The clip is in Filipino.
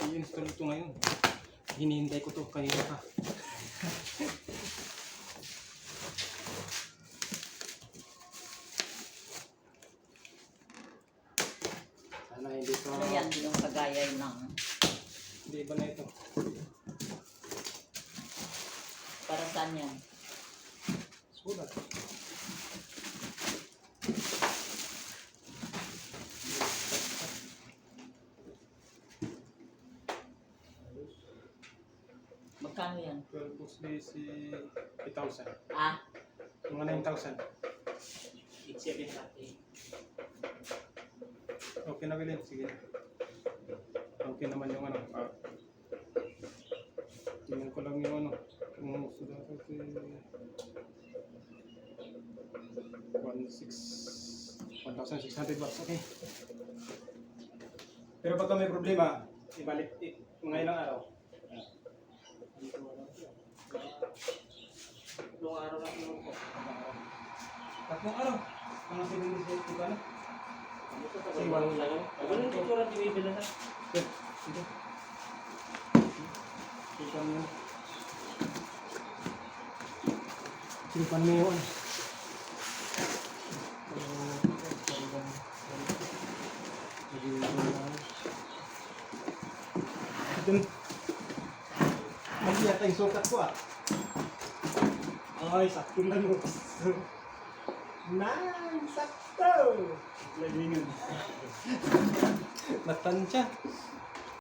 I-install ito ngayon. Hinihintay ko to kanina pa. Sana hindi to. Ano yan, yung kagaya ng... Hindi ba na ito? Para saan yan? Sulat. Magkano yan? 12 books base 8,000. Ah? Mga 9,000. 730. Okay na William, sige. Okay naman yung ano. Tingnan ko lang yung ano. Kung sulat ko si 1,600 bucks. Okay. Pero pagka may problema, ibalik mga ilang araw. Tatlong araw lang naman po. Tatlong araw. Mga 7 days ko na. Kasi walang lang. Walang picture ang bibili na. Sige. Simpan mo. Simpan mo yun. Mali yata yung sukat ko ah. Ay, sakto lang mo. Nice! Sakto! Lalingan. Natansya.